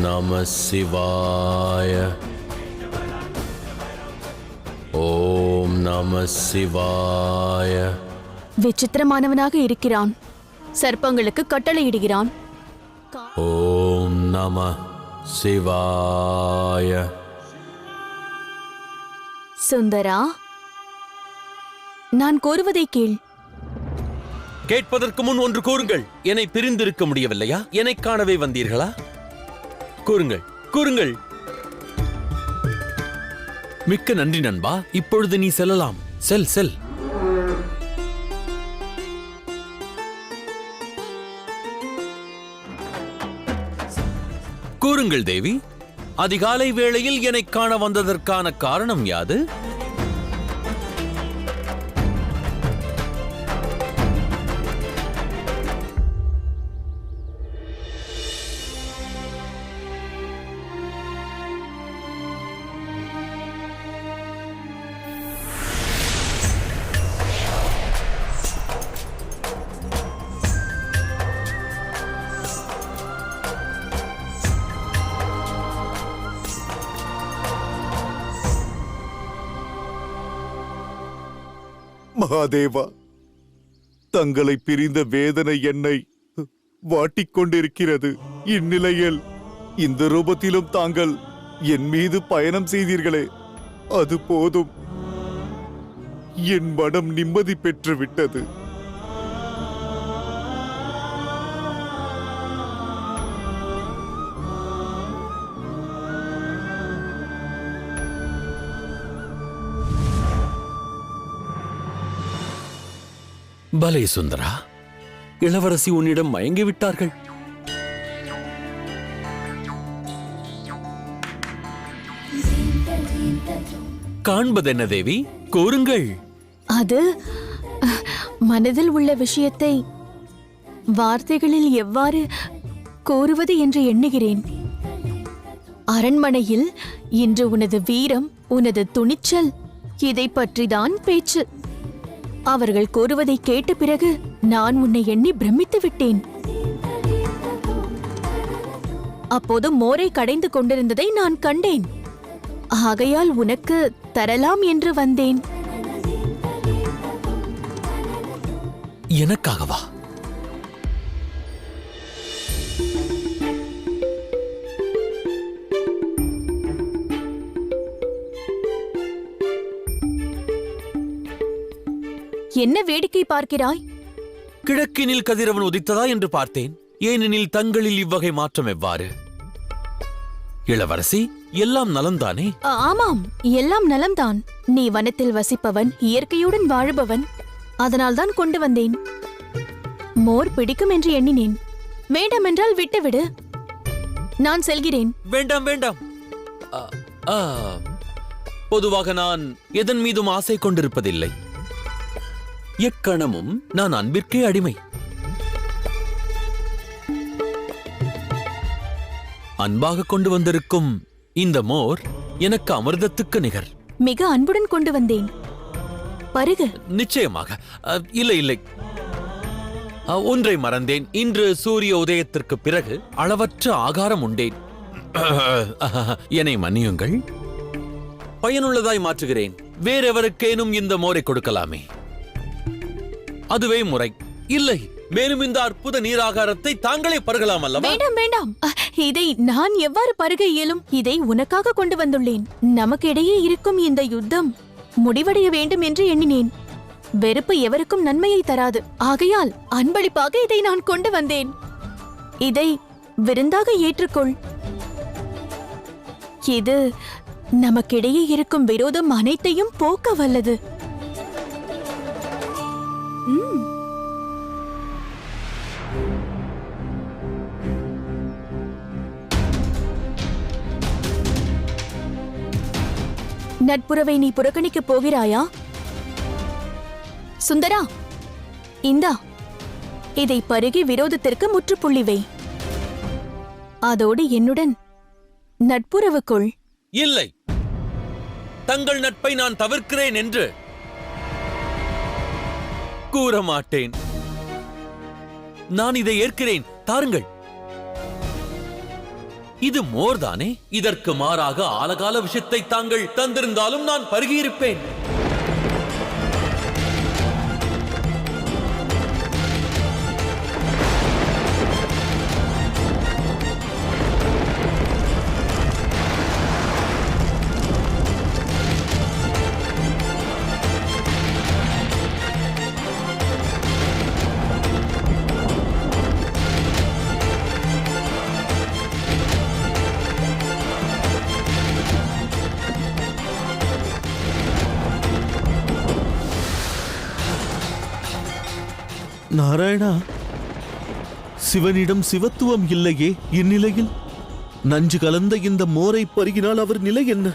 நம சிவாய. ஓம் நம சிவாய. விசித்திரமானவனாக இருக்கிறான். சர்ப்பங்களுக்கு கட்டளையிடுகிறான். ஓம் நம சிவாய. சுந்தரா, நான் கூறுவதை கேள். கேட்பதற்கு முன் ஒன்று கூறுங்கள். என்னை பிரிந்திருக்க முடியவில்லையா? என்னை காணவே வந்தீர்களா? கூறுங்கள், கூறுங்கள். மிக்க நன்றி நண்பா. இப்பொழுது நீ செல்லலாம். செல் செல். கூறுங்கள் தேவி, அதிகாலை வேளையில் என்னை காண வந்ததற்கான காரணம் யாது? மகாதேவா, தங்களை பிரிந்த வேதனை என்னை வாட்டிக்கொண்டிருக்கிறது. இந்நிலையில் இந்த ரூபத்திலும் தாங்கள் என் மீது பயணம் செய்தீர்களே, அது போதும். என் மனம் நிம்மதி பெற்று விட்டது. பலே சுந்தரா, இளவரசி உன்னிடம் மயங்கி விட்டார்கள். காண்பதென்ன தேவி? கூறுங்கள். அது மனதில் உள்ள விஷயத்தை வார்த்தைகளில் எவ்வாறு கூறுவது என்று எண்ணுகிறேன். அரண்மனையில் இன்று உனது வீரம், உனது துணிச்சல், இதை பற்றிதான் பேச்சு. அவர்கள் கூறுவதை கேட்ட பிறகு நான் உன்னை எண்ணி பிரமித்து விட்டேன். அப்போது மோரை கடைந்து கொண்டிருந்ததை நான் கண்டேன். ஆகையால் உனக்கு தரலாம் என்று வந்தேன். எனக்காகவா? என்ன வேடிக்கை பார்க்கிறாய்? கிழக்கினில் கதிரவன் உதித்ததா என்று பார்த்தேன். ஏனெனில் தங்களில் இவ்வகை மாற்றம் எவ்வாறு? இளவரசி, எல்லாம் நலம்தானே? ஆமாம், எல்லாம் நலம்தான். நீ வனத்தில் வசிப்பவன், இயற்கையுடன் வாழுபவன். அதனால்தான் கொண்டு வந்தேன். மோர் பிடிக்கும் என்று எண்ணினேன். வேண்டாமென்றால் விட்டுவிடு. நான் செல்கிறேன். வேண்டாம் வேண்டாம். பொதுவாக நான் எதன் மீதும் ஆசை கொண்டிருப்பதில்லை. எக்கணமும் நான் அன்பிற்கே அடிமை. அன்பாக கொண்டு வந்திருக்கும் இந்த மோர் எனக்கு அமிர்தத்துக்கு நிகர். மிக அன்புடன் கொண்டு வந்தேன். பருகு. நிச்சயமாக. இல்லை இல்லை, ஒன்றை மறந்தேன். இன்று சூரிய உதயத்திற்கு பிறகு அளவற்ற ஆகாரம் உண்டேன். என்னை மன்னியுங்கள். பயனுள்ளதாய் மாற்றுகிறேன். வேறெவருக்கேனும் இந்த மோரை கொடுக்கலாமே, அதுவே முறை. இல்லை, மேலும் இந்த அற்புத நீராகாரத்தை தாங்களே பருகலாம் அல்லவா? வேண்டாம் வேண்டாம், இதை நான் எவ்வாறு பருக இயலும்? இதை உனக்காக கொண்டு வந்துள்ளேன். நமக்கிடையே இருக்கும் இந்த யுத்தம் முடிவடைய வேண்டும் என்று எண்ணினேன். வெறுப்பு எவருக்கும் நன்மையை தராது. ஆகையால் அன்பளிப்பாக இதை நான் கொண்டு வந்தேன். இதை விருந்தாக ஏற்றுக்கொள். இது நமக்கிடையே இருக்கும் விரோதம் அனைத்தையும் போக்க வல்லது. நட்புறவை நீ புறக்கணிக்கப் போகிறாயா? சுந்தரா, இந்தா, இதை பருகி விரோதத்திற்கு முற்றுப்புள்ளி வை. அதோடு என்னுடன் நட்புறவுக்குள். இல்லை, தங்கள் நட்பை நான் தவிர்க்கிறேன் என்று கூற மாட்டேன். நான் இதை ஏற்கிறேன். தாருங்கள். இது மோர்தானே? இதற்கு மாறாக ஆலகால விஷத்தை தாங்கள் தந்திருந்தாலும் நான் பருகியிருப்பேன். நாராயணா, சிவனிடம் சிவத்துவம் இல்லையே இந்நிலையில்? நஞ்சு கலந்த இந்த மோரை பருகினால் அவர் நிலை என்ன?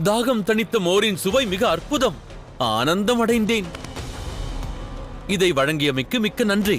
தாகம் தணித்த மோரின் சுவை மிக அற்புதம். ஆனந்தம் அடைந்தேன். இதை வழங்கியமைக்கு மிக்க நன்றி.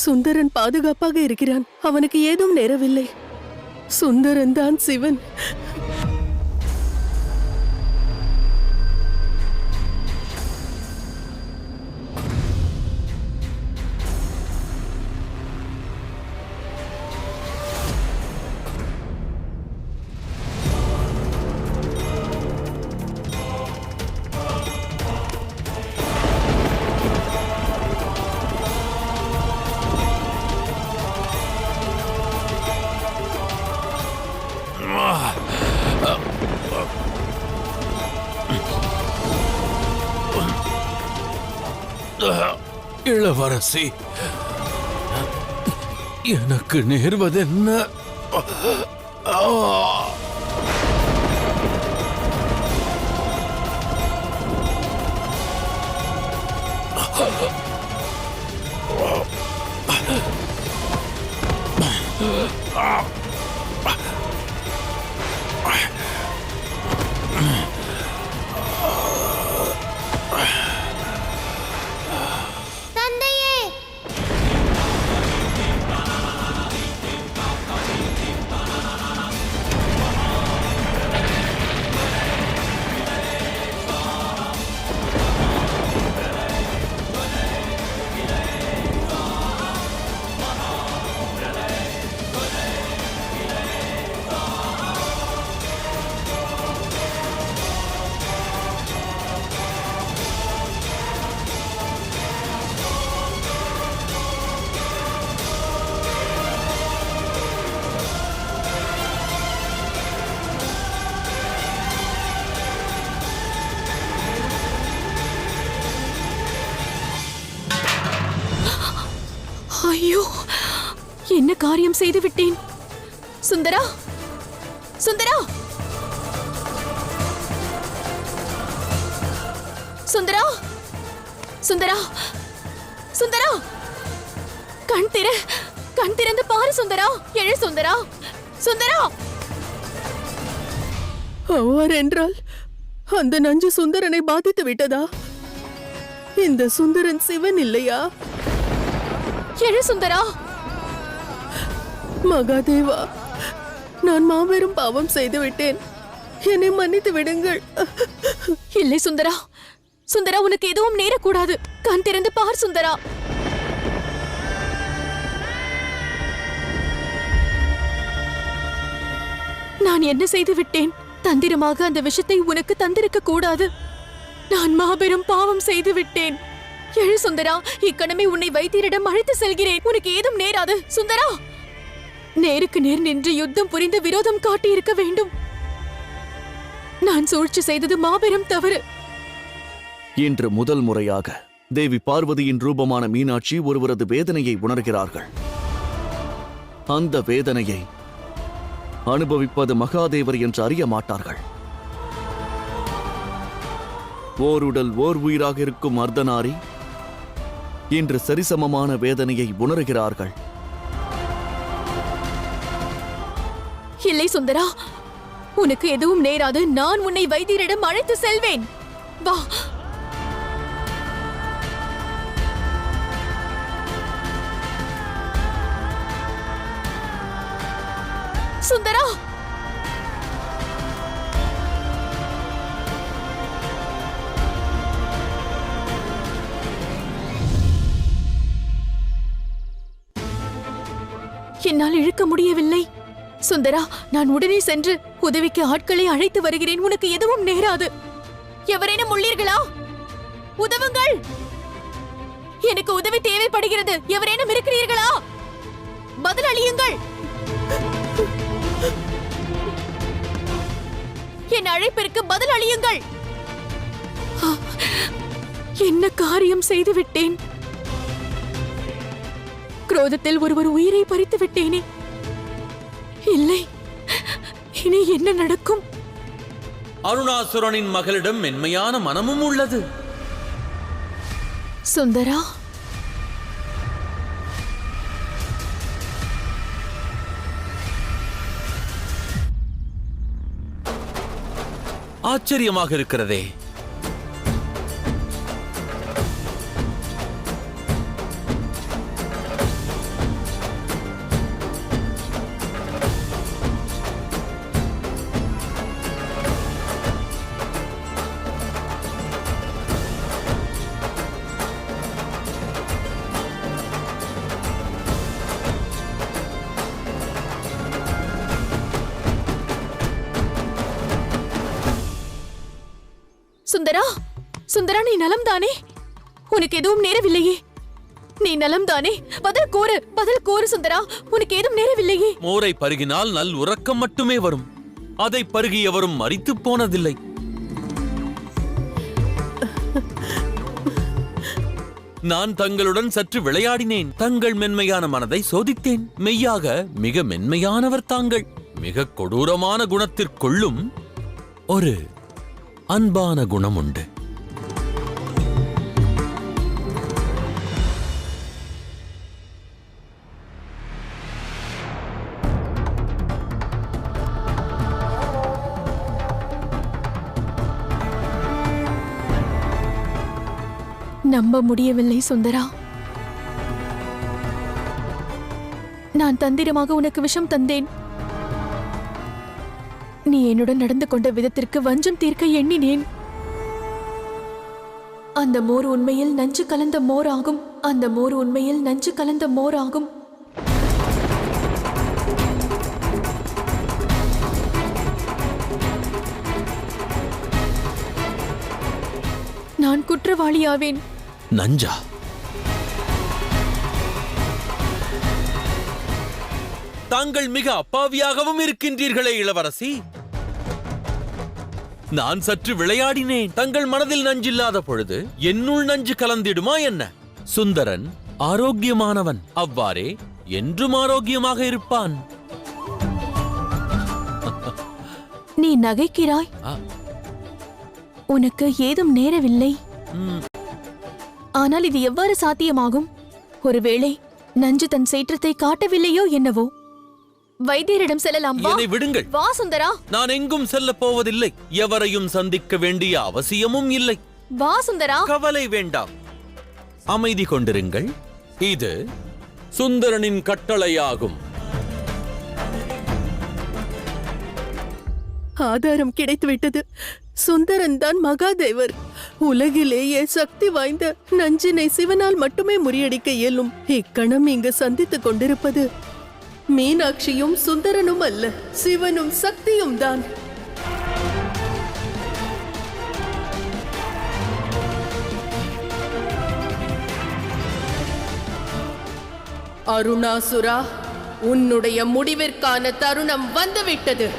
சுந்தரன் பாதுகாப்பாக இருக்கிறான். அவனுக்கு ஏதும் நேரவில்லை. சுந்தரன் தான் சிவன். இளவரசி, எனக்கு நேர்வதென்ன? ஐயோ, என்ன காரியம் செய்து விட்டேன்? சுந்தரா, சுந்தரா, சுந்தரா, சுந்தரா, சுந்தரா, கண் திறந்து பாரு சுந்தரா. எழு சுந்தரா, சுந்தரா. அவ்வாறு என்றால் அந்த நஞ்சு சுந்தரனை பாதித்து விட்டதா? இந்த சுந்தரன் சிவன் இல்லையா? எழு சுந்தரா. மகாதேவா, நான் மாபெரும் பாவம் செய்து விட்டேன். என்னை மன்னித்து விடுங்கள். இல்லை சுந்தரா, சுந்தரா, உனக்கு எதுவும் நேரக்கூடாது. கண் திறந்து பார் சுந்தரா. நான் என்ன செய்து விட்டேன்? தந்திரமாக அந்த விஷத்தை உனக்கு தந்திருக்க கூடாது. நான் மாபெரும் பாவம் செய்து விட்டேன். எழு சுந்தரா, இக்கணமே உன்னை வைத்தியரிடம் அழைத்து செல்கிறேன். உனக்கு ஏதும் நேராது. சுந்தரா, நேருக்கு நேர் நின்று யுத்தம் புரிந்து விரோதம் காட்டி இருக்க வேண்டும். நான் சூழ்ச்சி செய்தது மாபெரும் தவறு. இன்று முதல் முறையாக தேவி பார்வதியின் ரூபமான மீனாட்சி ஒருவரது வேதனையை உணர்கிறார்கள். அந்த வேதனையை அனுபவிப்பது மகாதேவர் என்று அறிய மாட்டார்கள். ஓருடல் ஓர் உயிராக இருக்கும் அர்த்தநாரி இன்று சரிசமமான வேதனையை உணர்கிறார்கள். இல்லை சுந்தரா, உனக்கு எதுவும் நேராது. நான் உன்னை வைத்தியரிடம் அழைத்து செல்வேன். வா. சுந்தரா, என்னால் இழுக்க முடியவில்லை. சுந்தரா, நான் உடனே சென்று உதவிக்கு ஆட்களை அழைத்து வருகிறேன். உனக்கு எதுவும் நேராது. எவரேனும் உள்ளீர்களா? உதவுங்கள். எனக்கு உதவி தேவைப்படுகிறது. எவரேனும் இருக்கிறீர்களா? பதில் அளியுங்கள். என் அழைப்பிற்கு பதில் அளியுங்கள். என்ன காரியம் செய்து விட்டேன்? குரோதத்தில் ஒருவர் உயிரை பறித்து விட்டேனே. இல்லை, இனி என்ன நடக்கும்? அருணாசுரனின் மகளிடம் மென்மையான மனமும் உள்ளது. சுந்தரா, ஆச்சரியமாக இருக்கிறதே. சுந்தரா, சுந்தரா, நீ நலம்தானே? உனக்கு எதுவும் நேரவில்லையே? நீ நலம்தானே? பதில் கூறு, பதில் கூறு சுந்தரா. உனக்கு ஏதும் நேரவில்லையே? மோரை பருகினால் நல் உறக்கம் மட்டுமே வரும். அதை பருகியவரும் மரித்து போனதில்லை. நான் தங்களுடன் சற்று விளையாடினேன். தங்கள் மென்மையான மனதை சோதித்தேன். மெய்யாக மிக மென்மையானவர் தாங்கள். மிக கொடூரமான குணத்திற்குள்ளும் ஒரு அன்பான குணம் உண்டு. நம்ப முடியவில்லை சுந்தரா. நான் தந்திரமாக உனக்கு விஷம் தந்தேன். நீ என்னுடன் நடந்து கொண்ட விதத்திற்கு வஞ்சம் தீர்க்க எண்ணினேன். அந்த மோர் உண்மையில் நஞ்சு கலந்த மோர் ஆகும். அந்த மோர் உண்மையில் நஞ்சு கலந்த மோர் ஆகும். நான் குற்றவாளியாவேன். நஞ்சா? தாங்கள் மிக அப்பாவியாகவும் இருக்கின்றீர்களே இளவரசி. நான் சற்று விளையாடினேன். தங்கள் மனதில் நஞ்சில்லாத பொழுது என்னுள் நஞ்சு கலந்திடுமா என்ன? சுந்தரன் ஆரோக்கியமானவன். அவ்வாறே என்றும் ஆரோக்கியமாக இருப்பான். நீ நகைக்கிறாய். உனக்கு ஏதும் நேரவில்லை. ஆனால் இது எவ்வாறு சாத்தியமாகும்? ஒருவேளை நஞ்சு தன் சீற்றத்தை காட்டவில்லையோ என்னவோ? வைத்தியரிடம் செல்லலாம். என்னை விடுங்கள். வா சுந்தரா. நான் எங்கும் செல்ல போவதில்லை. எவரையும் சந்திக்க வேண்டிய அவசியமும் இல்லை. வா சுந்தரா. கவலை வேண்டாம். அமைதி கொண்டிருங்கள். இது சுந்தரனின் கட்டளையாகும். ஆதாரம் கிடைத்துவிட்டது. சுந்தரன் தான் மகாதேவர். உலகிலேயே சக்தி வாய்ந்த நஞ்சினை சிவனால் மட்டுமே முறியடிக்க இயலும். இக்கணம் இங்கு சந்தித்துக் கொண்டிருப்பது மீனாட்சியும் சுந்தரனும் அல்ல, சிவனும் சக்தியும் தான். அருணாசுரா, உன்னுடைய முடிவிற்கான தருணம் வந்துவிட்டது.